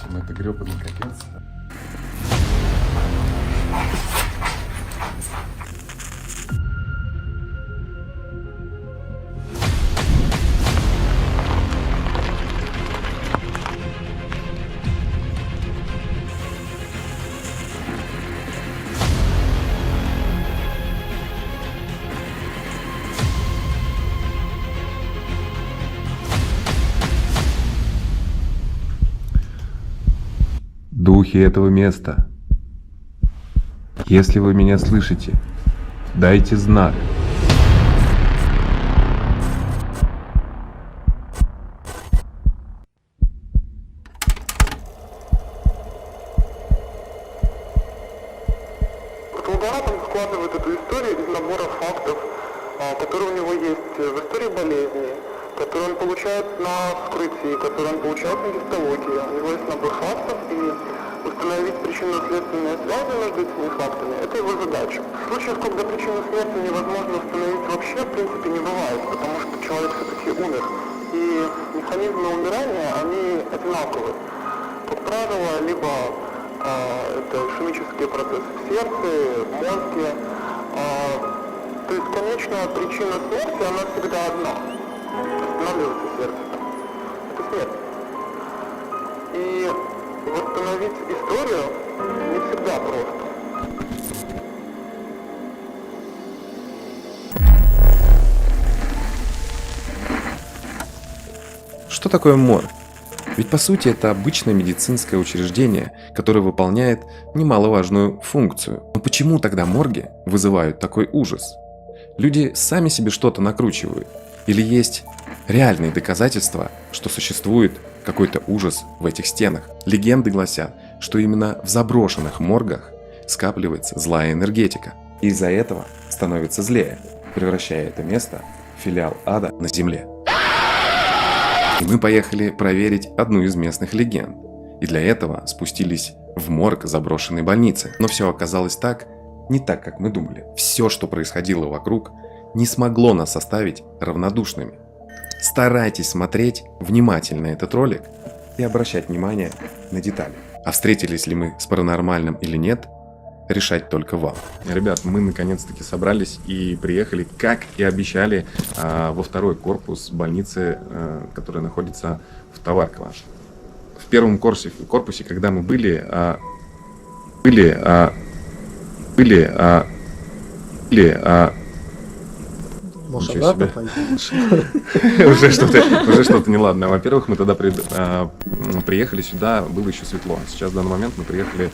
общем, это гребаный капец. Духи этого места, если вы меня слышите, дайте знак. Колдоват он складывает эту историю из набора фактов, которые у него есть в истории болезни, которые он получает на вскрытии, которые он получает на гистологии. У него есть набор фактов, и установить причинно-следственные связи между этими фактами – это его задача. Случаев, когда причину смерти невозможно установить вообще, в принципе, не бывает, потому что человек все-таки умер. И механизмы умирания, они одинаковы. Как правило, либо это ишемические процессы в сердце, в мозге. То есть конечная причина смерти, она всегда одна. Останавливается сердце. Это смерть. И восстановить историю не всегда просто. Что такое морг? Ведь по сути это обычное медицинское учреждение, которое выполняет немаловажную функцию. Но почему тогда морги вызывают такой ужас? Люди сами себе что-то накручивают? Или есть реальные доказательства, что существует какой-то ужас в этих стенах? Легенды гласят, что именно в заброшенных моргах скапливается злая энергетика. И из-за этого становится злее, превращая это место в филиал ада на земле. И мы поехали проверить одну из местных легенд. И для этого спустились в морг заброшенной больницы. Но все оказалось не так, как мы думали. Все, что происходило вокруг, не смогло нас оставить равнодушными. Старайтесь смотреть внимательно этот ролик и обращать внимание на детали. А встретились ли мы с паранормальным или нет, решать только вам. Ребят, мы наконец-таки собрались и приехали, как и обещали, во второй корпус больницы, которая находится в Товарково. В первом корпусе, когда мы были, Может, обратно уже что-то неладное. Во-первых, мы тогда приехали сюда, было еще светло. Сейчас в данный момент мы приехали.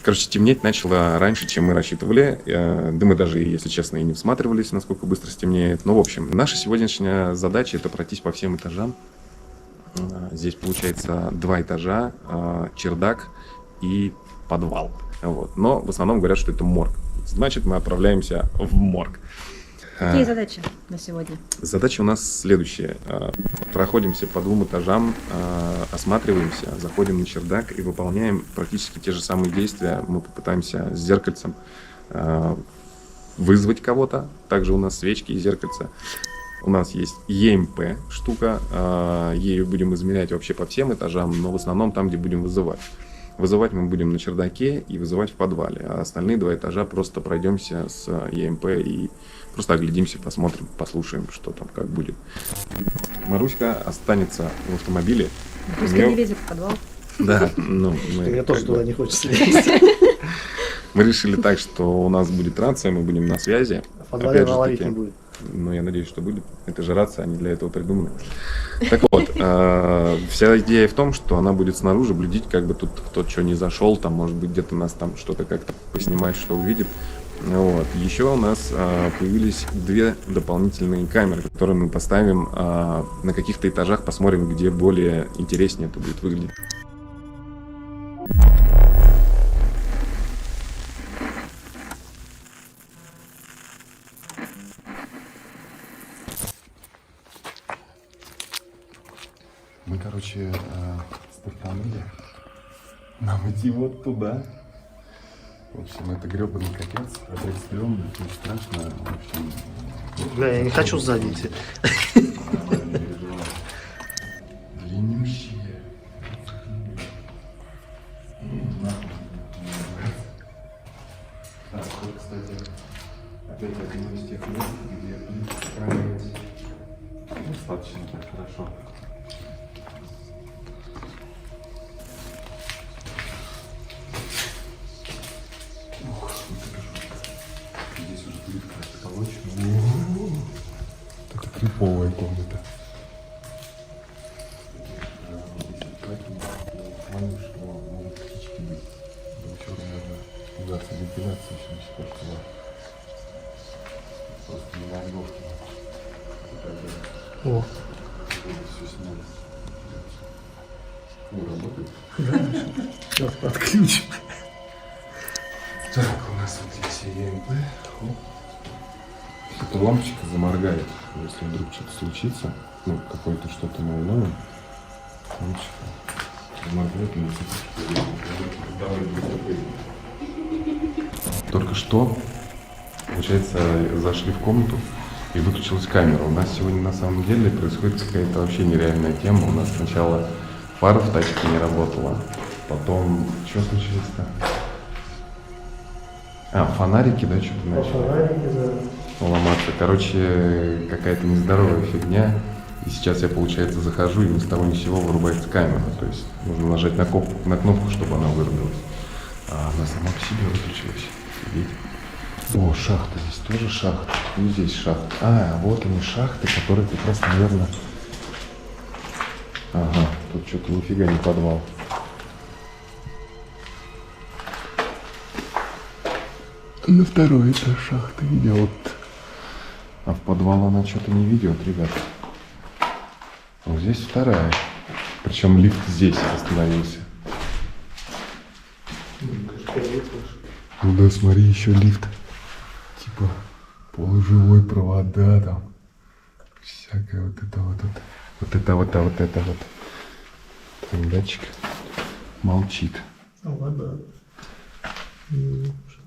Короче, темнеть начало раньше, чем мы рассчитывали. Да мы даже, если честно, и не всматривались, насколько быстро стемнеет. Но, в общем, наша сегодняшняя задача – это пройтись по всем этажам. Здесь, получается, 2 этажа, чердак и подвал. Вот. Но в основном говорят, что это морг. Значит, мы отправляемся в морг. Какие задачи на сегодня? Задача у нас следующая. Проходимся по 2 этажам, осматриваемся, заходим на чердак и выполняем практически те же самые действия. Мы попытаемся с зеркальцем вызвать кого-то. Также у нас свечки и зеркальца. У нас есть ЕМП штука. Ею будем измерять вообще по всем этажам, но в основном там, где будем вызывать. Вызывать мы будем на чердаке и вызывать в подвале. А остальные 2 этажа просто пройдемся с ЕМП и просто оглядимся, посмотрим, послушаем, что там, как будет. Маруська останется в автомобиле. Пусть не лезет в подвал. Да, ну Мне тоже туда не хочется лезть. мы решили так, что у нас будет рация, мы будем на связи. В подвале Опять же ловить таки, не будет. ну, я надеюсь, что будет. Это же рация, они для этого придуманы. Так вот, вся идея в том, что она будет снаружи блюдить, как бы тут кто-то что не зашел, там, может быть, где-то нас там что-то как-то поснимать, что увидит. Вот. Еще у нас появились 2 дополнительные камеры, которые мы поставим на каких-то этажах, посмотрим, где более интереснее это будет выглядеть. Мы, короче, стартанули. Нам идти вот туда. В общем, это гребаный капец. Опять стрёмно, очень страшно. В общем... Бля, я не хочу сзади идти. Длиннющие. криповая комната. Плане, что могут птички быть. До учера можно испугаться вентиляции, еще не испортила. Просто не мордовки. О, Все сняли. Не работает? сейчас подключим. Так, у нас вот здесь ЕМП. Эта лампочка заморгает, если вдруг что-то случится, ну, какое-то что-то новое, лампочка заморгает, и только что, получается, зашли в комнату и выключилась камера. У нас сегодня на самом деле происходит какая-то вообще нереальная тема. У нас сначала фара в тачке не работала, потом, что случилось-то? Фонарики, да, что-то начали ломаться. Короче, какая-то нездоровая фигня. И сейчас я, получается, захожу, и ни с того ни с сего вырубается камера. То есть нужно нажать на кнопку, чтобы она вырубилась. А она сама по себе выключилась. Видите? О, шахта. Здесь тоже шахта. И здесь шахта. Вот они шахты, которые как раз, наверное... Ага, тут что-то нифига не подвал. На второй этаж шахты ведет. А в подвал она что-то не ведет, ребят. Вот здесь вторая. Причем лифт здесь остановился. Ну да, смотри, еще лифт. Типа полуживой, провода там. Всякое вот это вот. Вот это вот. Там датчик молчит. Вода.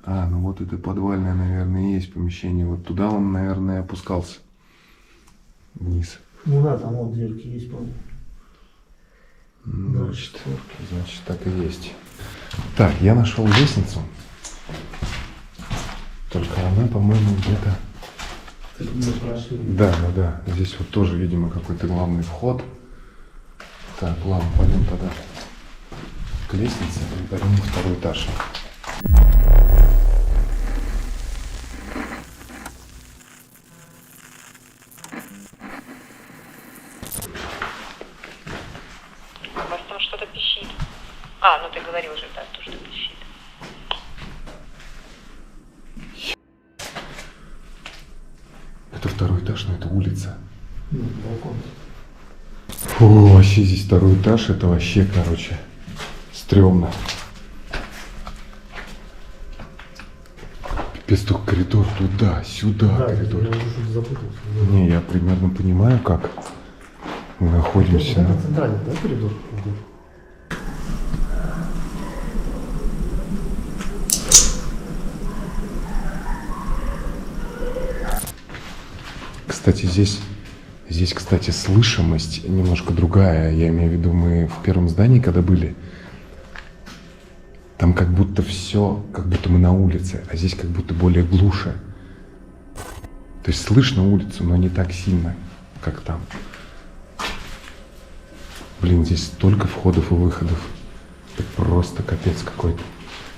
Ну вот это подвальное, наверное, есть помещение. Вот туда он, наверное, опускался. Вниз. Ну да, там вот дверки есть, по-моему. Значит, так и есть. Так, я нашел лестницу. Только она, по-моему, где-то... Да. Здесь вот тоже, видимо, какой-то главный вход. Так, ладно, пойдем тогда к лестнице и пойдем на второй этаж. У вас там что-то пищит. Ну ты говорил уже, да, то, что пищит. Это второй этаж, но это улица. Балкон. Вообще здесь второй этаж, это вообще, короче, стрёмно. Пипец, только коридор туда, сюда, коридор. Я уже что-то запутался. Не, я примерно понимаю, как мы находимся. Это центральный, да, коридор? Кстати, здесь, кстати, слышимость немножко другая. Я имею в виду, мы в первом здании, когда были, там как будто все, как будто мы на улице, а здесь как будто более глуше. То есть слышно улицу, но не так сильно, как там. Блин, здесь столько входов и выходов. Это просто капец какой-то.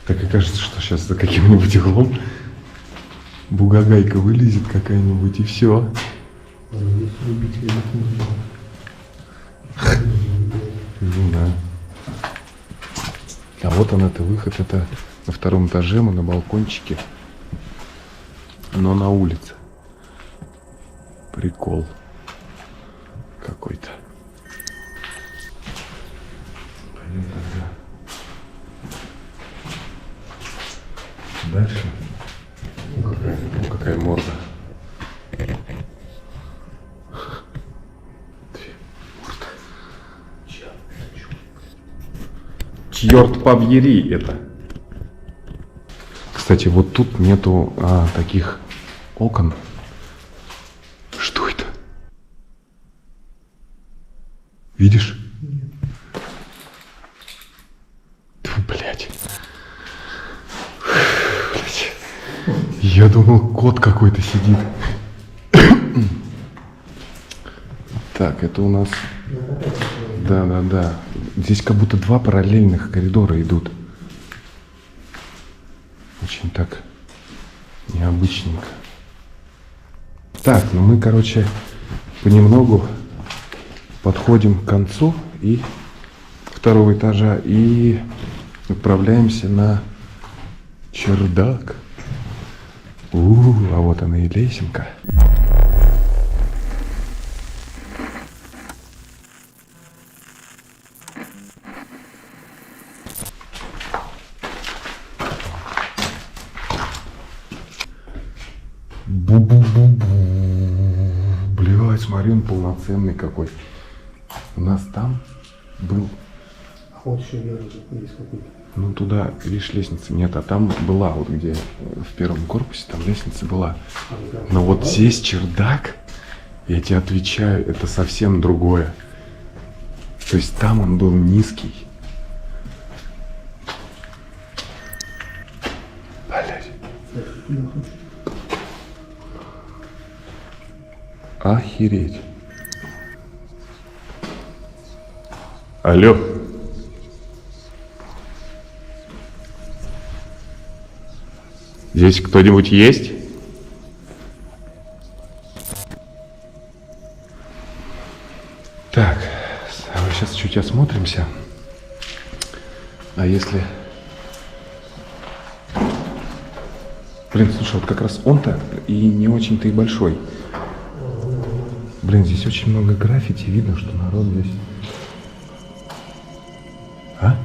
Так и кажется, что сейчас за каким-нибудь углом бугагайка вылезет какая-нибудь и все. Ну да. А вот он, это выход, это на втором этаже, мы на балкончике, но на улице. Прикол какой-то. Пойдем тогда дальше. Какая морда. Черт побери это. Кстати, вот тут нету таких окон. Что это? Видишь? Нет. Блядь. Я думал, кот какой-то сидит. Так, это у нас... Да. Здесь как будто два параллельных коридора идут. Очень так необычненько. Так, ну мы, короче, понемногу подходим к концу и второго этажа и отправляемся на чердак. А вот она и лесенка. Бу-бу-бу-бу. Блядь, смотри, он полноценный какой. У нас там был... А вот еще вверх есть какой-то. Ну туда, видишь, лестницы нет, а там была, вот где в первом корпусе, там лестница была. Но вот здесь чердак, я тебе отвечаю, это совсем другое. То есть там он был низкий. Блядь. Охереть. Алло. Здесь кто-нибудь есть? Так, сейчас чуть осмотримся. А если... Блин, слушай, вот как раз он-то и не очень-то и большой. Блин, здесь очень много граффити, видно, что народ здесь... А?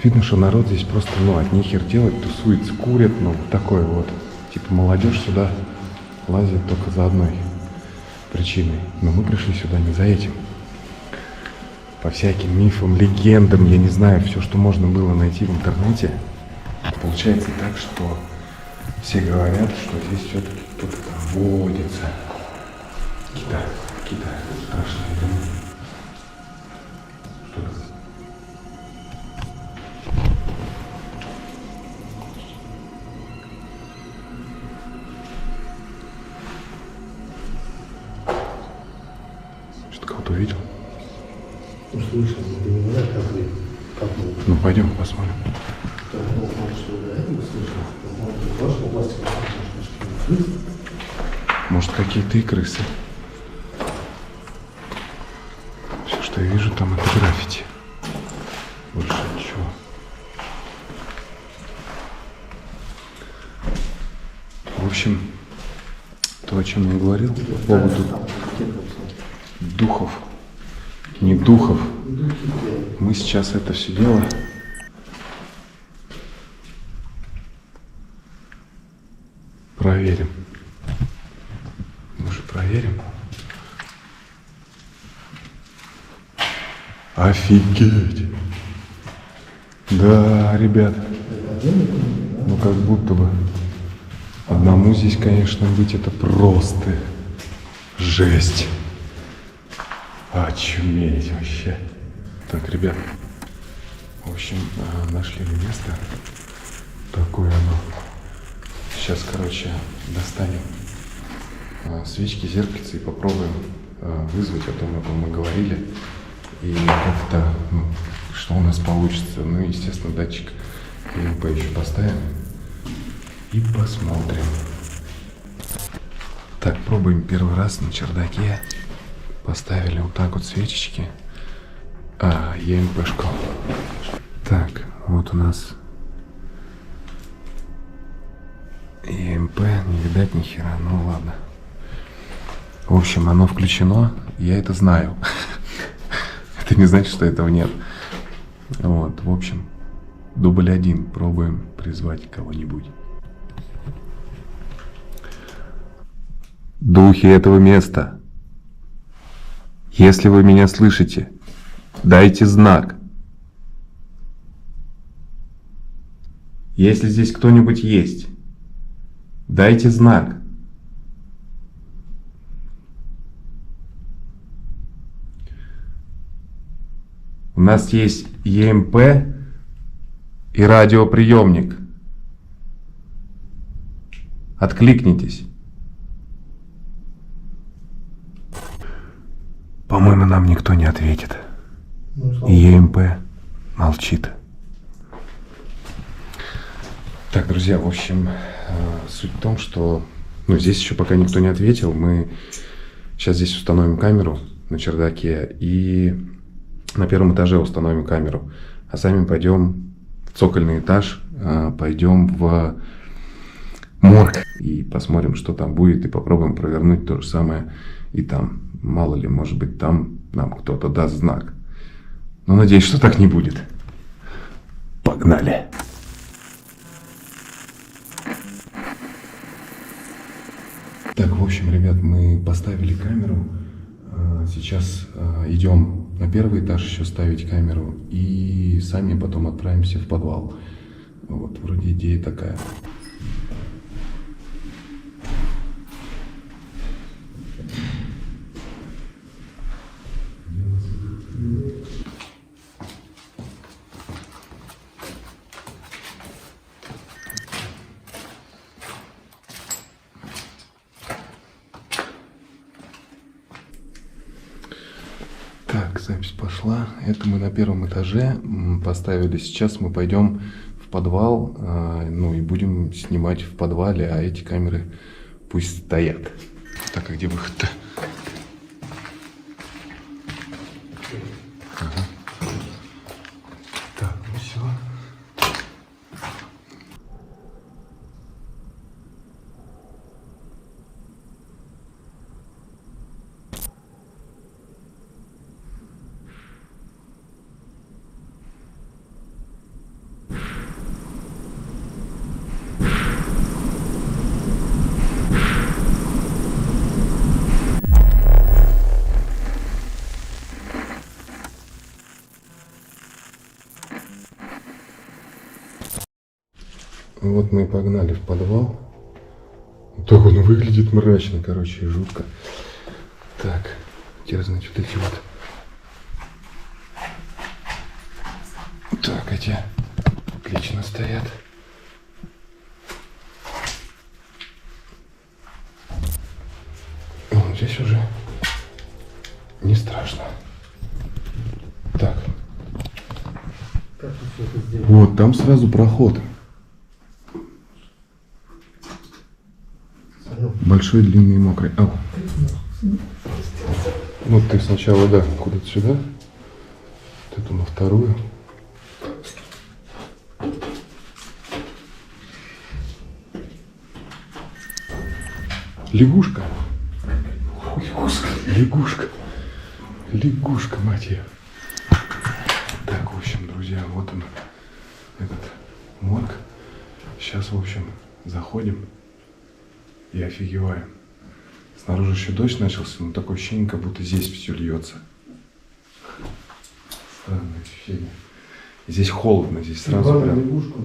Видно, что народ здесь просто, от нехер делать, тусуется, курит, вот такое вот. Типа молодежь сюда лазит только за одной причиной. Но мы пришли сюда не за этим. По всяким мифам, легендам, я не знаю, все, что можно было найти в интернете. Получается так, что все говорят, что здесь все-таки кто-то там водится. Какие-то страшные дела. Что это? Что-то кого-то увидел? Услышал, ты не знаешь, как мы. Ну пойдем посмотрим. Может, какие-то и крысы. Все, что я вижу, там это граффити. Больше ничего. В общем, то, о чем я говорил по поводу духов. Не духов. Мы сейчас это все дело проверим. Мы же проверим. Офигеть! Да, ребят. Ну как будто бы. Одному здесь, конечно, быть это просто жесть. Очуметь вообще. Так, ребят. В общем, нашли место. Такое оно. Сейчас, достанем свечки, зеркальце и попробуем вызвать, о том, мы говорили. И как-то, что у нас получится. Ну, естественно, датчик ЕМП еще поставим. И посмотрим. Так, пробуем первый раз на чердаке. Поставили вот так вот свечечки. ЕМП-шку. Так, вот у нас ЕМП, не видать ни хера, ну ладно. В общем, оно включено, я это знаю. Это не значит, что этого нет. Вот, в общем, дубль 1. Пробуем призвать кого-нибудь. Духи этого места, если вы меня слышите, дайте знак. Если здесь кто-нибудь есть, дайте знак. У нас есть ЕМП и радиоприемник. Откликнитесь. По-моему, нам никто не ответит. И ЕМП молчит. Так, друзья, в общем, суть в том, что Ну, здесь еще пока никто не ответил. Мы сейчас здесь установим камеру на чердаке и на первом этаже установим камеру. А сами пойдем в цокольный этаж, пойдем в морг и посмотрим, что там будет, и попробуем провернуть то же самое и там. Мало ли, может быть, там нам кто-то даст знак. Но надеюсь, что так не будет. Погнали! Так, в общем, ребят, мы поставили камеру. Сейчас идем на первый этаж еще ставить камеру. И сами потом отправимся в подвал. Вот, вроде идея такая. Так, запись пошла. Это мы на первом этаже поставили. Сейчас мы пойдем в подвал, ну и будем снимать в подвале, а эти камеры пусть стоят. Так, а где выход-то? Ага. Так, ну все. Вот мы и погнали в подвал. Так он выглядит мрачно, короче, и жутко. Так, теперь, значит, вот эти вот. Так, эти отлично стоят. Вон здесь уже не страшно. Так. Вот, там сразу проход. Большой, длинный и мокрый. Ау. Вот ты сначала, да, куда-то сюда. Вот эту на вторую. Лягушка. Ой, господи, лягушка. Лягушка, мать ее. Так, в общем, друзья, вот он, этот морг. Сейчас, в общем, заходим. И офигеваем. Снаружи еще дождь начался, но такое ощущение, как будто здесь все льется. Странное ощущение. И здесь холодно, здесь сразу прям... лягушку.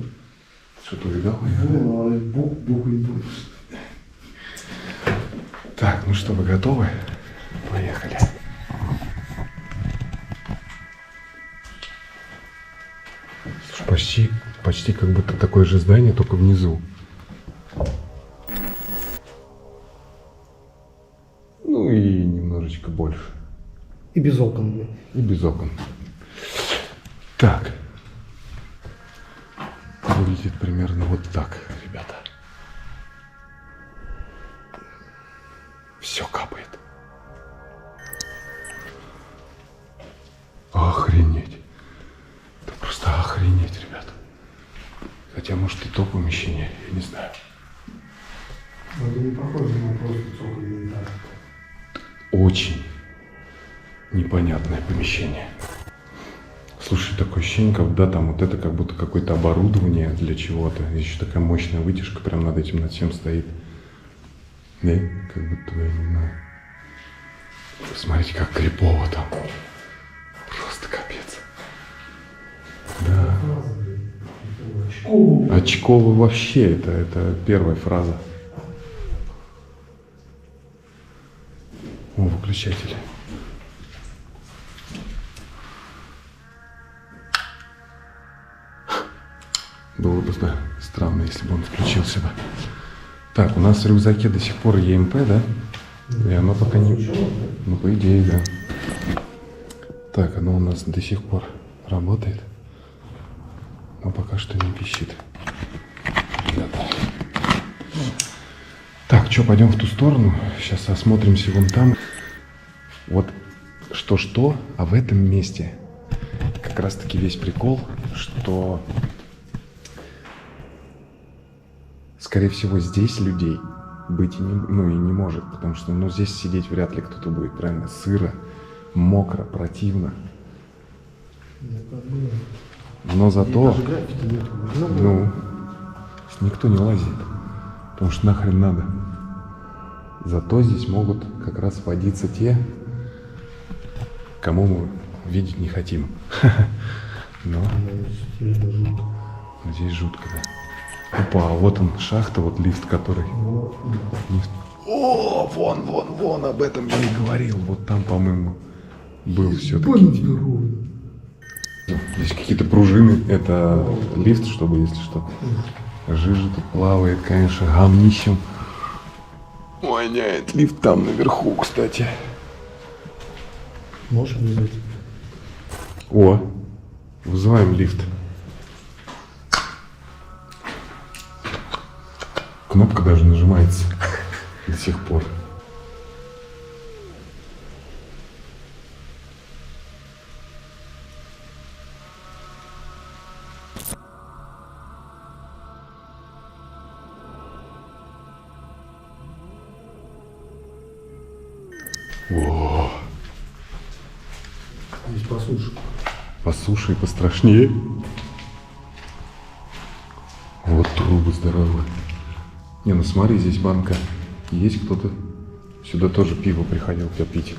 Что-то увидал? Ну, бухает. Так, ну что, вы готовы? Поехали. Слушай, почти как будто такое же здание, только внизу. Ну и немножечко больше. И без окон. И без окон. Так. Выглядит примерно вот так, ребята. Все капает. Охренеть. Это просто охренеть, ребята. Хотя, может, и то помещение, я не знаю. Но это не похоже на просто цокольный этаж. Очень непонятное помещение. Слушай, такое ощущение, как да, там вот это как будто какое-то оборудование для чего-то. Еще такая мощная вытяжка прям над этим, над всем стоит. Да, как будто, я не знаю. Посмотрите, как крипово там. Просто капец. Да. Очково вообще, это первая фраза. О, выключатель. Было бы, да, странно, если бы он включился бы. Так, у нас в рюкзаке до сих пор ЕМП, да? И оно пока не... Ну, по идее, да. Так, оно у нас до сих пор работает. Но пока что не пищит. Так, что, пойдем в ту сторону. Сейчас осмотримся вон там. Вот что-что, а в этом месте как раз-таки весь прикол, что, скорее всего, здесь людей быть и не может, потому что, здесь сидеть вряд ли кто-то будет, правильно? Сыро, мокро, противно. Но зато, никто не лазит, потому что нахрен надо. Зато здесь могут как раз водиться те, кому мы видеть не хотим. Но здесь жутко, да. Опа, вот он, шахта, вот лифт, который... О, вон, об этом я и говорил. Вот там, по-моему, был все-таки. Здесь какие-то пружины. Это лифт, чтобы, если что. Жижа тут плавает, конечно, гамнищем. Воняет. Лифт там наверху, кстати. Можешь вызвать? О, вызываем лифт. Кнопка даже нажимается до сих пор. О, Здесь по суше. по суше и пострашнее. Вот трубы здоровые. Не, ну смотри, здесь банка. Есть кто-то. Сюда тоже пиво приходил пить.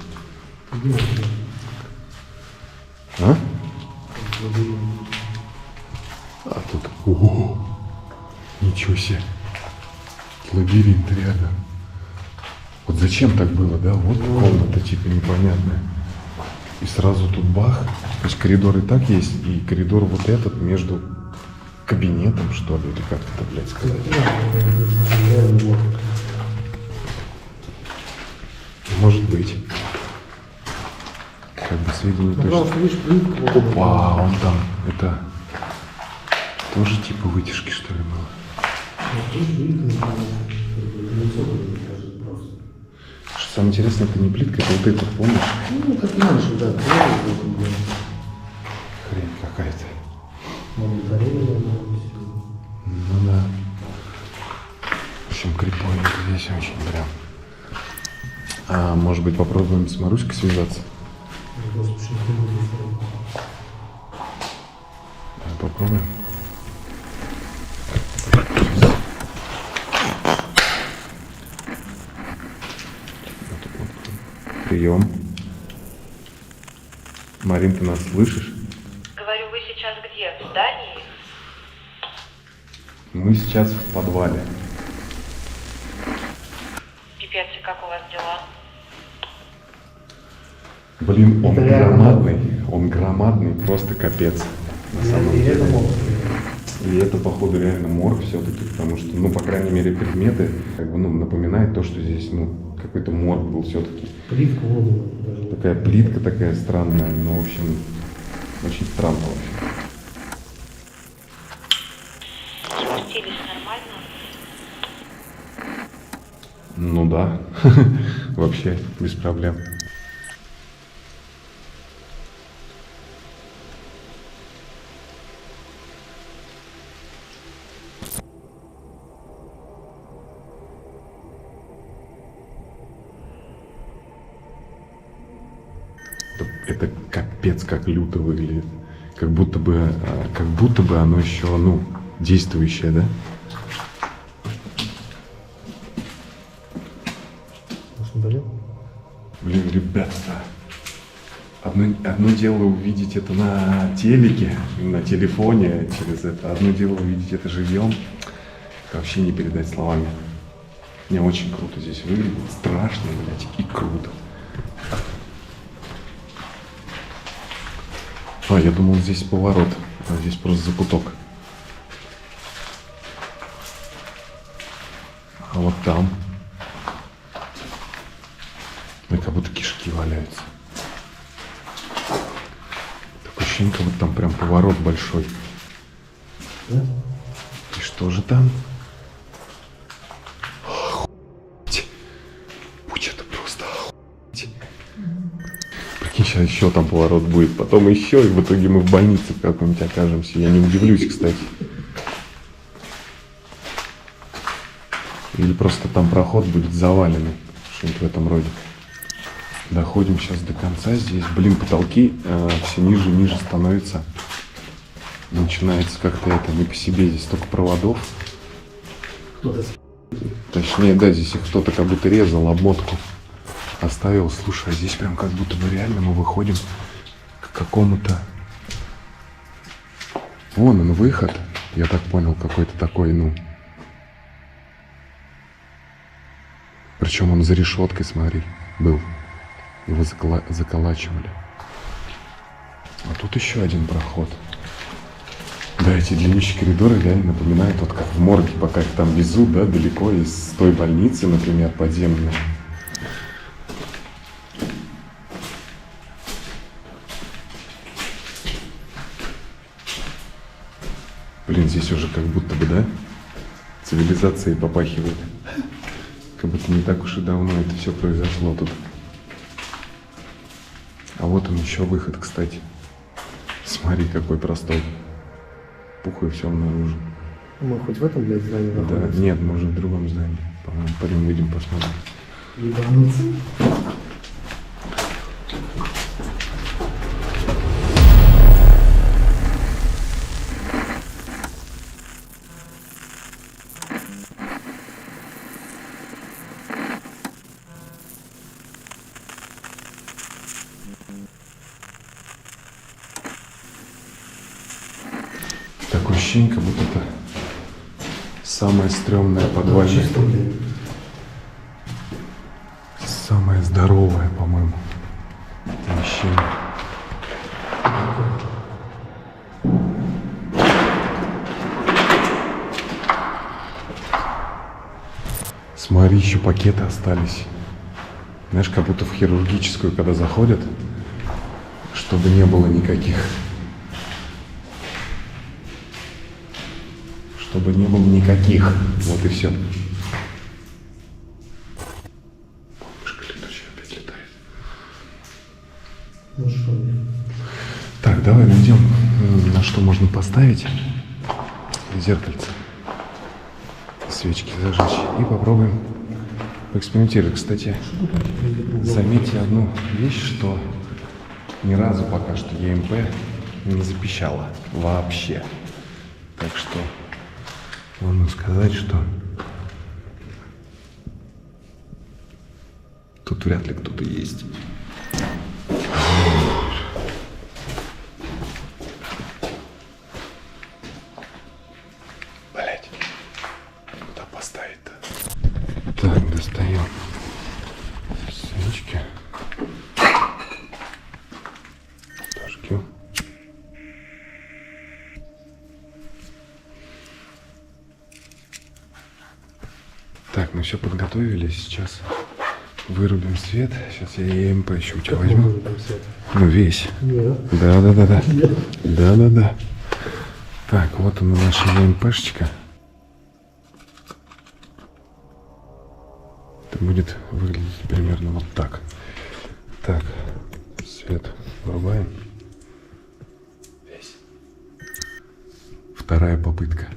А? А тут... О, ничего себе. Лабиринт реально. Вот зачем так было, да? Вот комната типа непонятная. И сразу тут бах. То есть коридор и так есть, и коридор вот этот между кабинетом, что ли, или как это, блядь, сказать. Может быть. Как бы сведения точно. Опа, он там, это тоже типа вытяжки, что ли, было? Что самое интересное, это не плитка, это вот это, помнишь? Ну, как раньше, да. Хрень какая-то. Ну Да. В общем, криповенько здесь очень прям. А может быть, попробуем с Маруськой связаться? Давай попробуем. Прием. Марин, ты нас слышишь? Говорю, вы сейчас где? В здании? Мы сейчас в подвале. Пипец, и как у вас дела? Блин, он громадный, просто капец. На самом деле. И это, походу, реально морг все-таки, потому что, по крайней мере, предметы, как бы, напоминают то, что здесь, какой-то морг был все-таки. Плитка воду. Такая плитка такая странная, в общем, очень странно вообще. Спустились нормально? Ну да, вообще без проблем. Это капец как люто выглядит. Как будто бы оно еще, действующее, да? Может, не болел? Блин, ребята, одно дело увидеть это на телеке, на телефоне через это. Одно дело увидеть это живьем. Это вообще не передать словами. Мне очень круто здесь выглядит. Страшно, блядь, и круто. А, я думал, здесь поворот, а здесь просто закуток. А вот там, как будто кишки валяются. Такое ощущение, как будто там прям поворот большой. И что же там? сейчас еще там поворот будет, потом еще, и в итоге мы в больнице в каком-нибудь окажемся. Я не удивлюсь, кстати. Или просто там проход будет заваленный, что-нибудь в этом роде. Доходим сейчас до конца. Здесь, блин, потолки все ниже и ниже становятся. Начинается как-то это не по себе. Здесь столько проводов. Кто-то Точнее, да, здесь их кто-то как будто резал, обмотку оставил. Слушай, а здесь прям как будто бы реально мы выходим к какому-то... Вон он, выход. Я так понял, какой-то такой, ну... Причем он за решеткой, смотри, был. Его заколачивали. А тут еще один проход. Да, эти длиннющие коридоры реально напоминают, вот как в морге, пока их там везут, да, далеко из той больницы, например, подземной. Блин, здесь уже как будто бы, да, цивилизацией попахивает. Как будто не так уж и давно это все произошло тут. А вот он еще выход, кстати. Смотри, какой простой. Пух и все обнаружен. Мы хоть в этом, блядь, здании Да, находимся? нет, мы уже в другом здании. По-моему, пойдем выйдем, посмотрим. Ебануться. Такое ощущение, как будто это самое стрёмное подвальное. Чисто, блядь. Самое здоровое, по-моему, помещение. Смотри, еще пакеты остались. Знаешь, как будто в хирургическую, когда заходят, чтобы не было никаких... Чтобы не было никаких. Вот и все. Мышка летучая опять летает. Ну что, блядь. Так, давай найдем, на что можно поставить зеркальце. Свечки зажечь. И попробуем поэкспериментировать. Кстати, заметьте одну вещь, что ни разу пока что ЕМП не запищала вообще. Так что можно сказать, что тут вряд ли кто-то есть. Блять, куда поставить-то? Так, достаем свечки. Зажгем. Так, мы все подготовили. Сейчас вырубим свет. Сейчас я ЕМП еще у тебя возьму. Много там света. Ну, весь. Нет. Да. Да. Так, вот она наша ЕМПшечка. Это будет выглядеть примерно вот так. Так, свет вырубаем. Весь. Вторая попытка.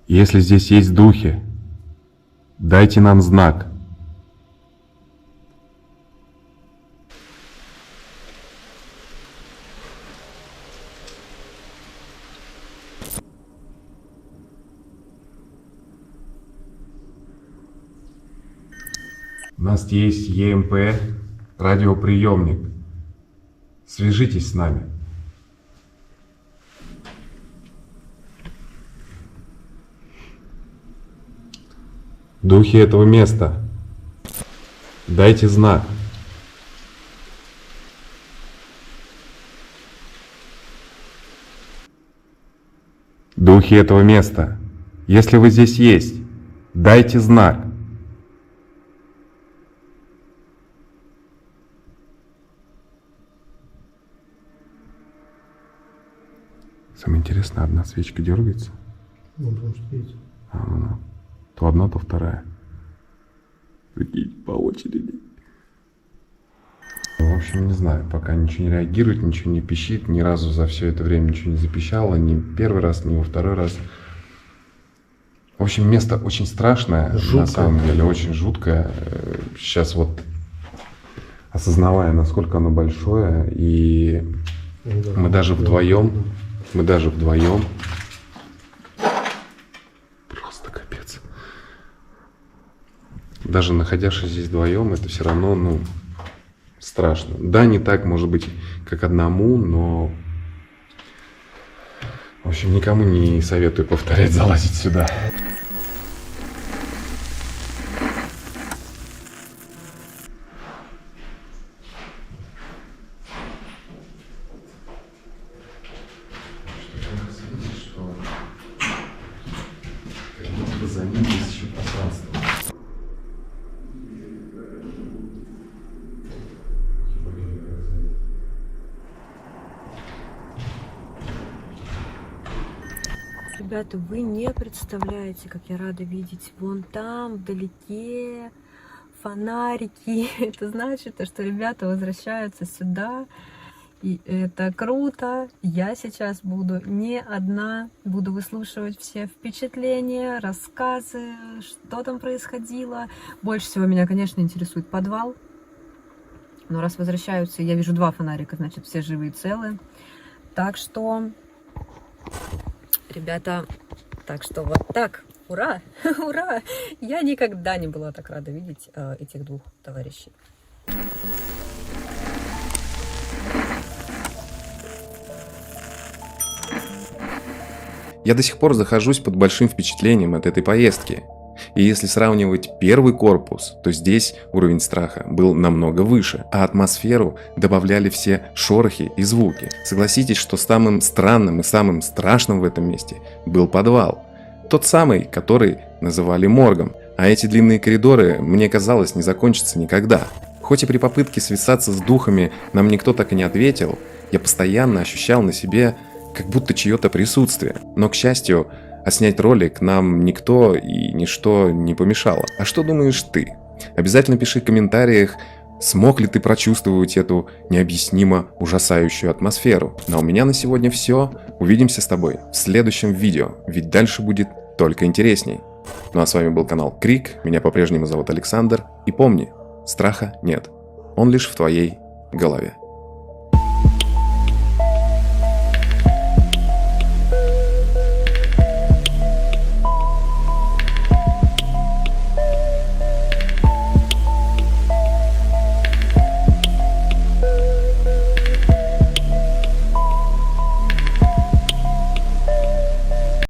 Если здесь есть духи, дайте нам знак. У нас есть ЕМП, радиоприемник. Свяжитесь с нами. Духи этого места, дайте знак. Духи этого места, если вы здесь есть, дайте знак. Самое интересное, одна свечка дергается. Ну, потому что видите. Ну. То одна, то вторая. Прикинь, по очереди. В общем, не знаю, пока ничего не реагирует, ничего не пищит, ни разу за все это время ничего не запищало, ни первый раз, ни во второй раз. В общем, место очень страшное, Жуткое. на самом деле, очень жуткое. Сейчас вот, осознавая, насколько оно большое, и мы даже вдвоем, просто капец. Даже находясь здесь вдвоем, это все равно, ну, страшно. Да, не так, может быть, как одному, но, в общем, никому не советую повторять залазить сюда. За ним есть еще пространство. Ребята, вы не представляете, как я рада видеть вон там, вдалеке, фонарики. Это значит, что ребята возвращаются сюда. И это круто. Я сейчас буду не одна, буду выслушивать все впечатления, рассказы, что там происходило. Больше всего меня, конечно, интересует подвал. Но раз возвращаются, я вижу 2 фонарика, значит, все живы и целы. Так что, ребята, вот так. Ура! Ура! Я никогда не была так рада видеть этих 2 товарищей. Я до сих пор захожусь под большим впечатлением от этой поездки. И если сравнивать первый корпус, то здесь уровень страха был намного выше, а атмосферу добавляли все шорохи и звуки. Согласитесь, что самым странным и самым страшным в этом месте был подвал. Тот самый, который называли моргом. А эти длинные коридоры, мне казалось, не закончатся никогда. Хоть и при попытке связаться с духами нам никто так и не ответил, я постоянно ощущал на себе как будто чье-то присутствие. Но, к счастью, снять ролик нам никто и ничто не помешало. А что думаешь ты? Обязательно пиши в комментариях, смог ли ты прочувствовать эту необъяснимо ужасающую атмосферу. Ну а у меня на сегодня все. Увидимся с тобой в следующем видео, ведь дальше будет только интересней. Ну а с вами был канал Крик, меня по-прежнему зовут Александр. И помни, страха нет, он лишь в твоей голове.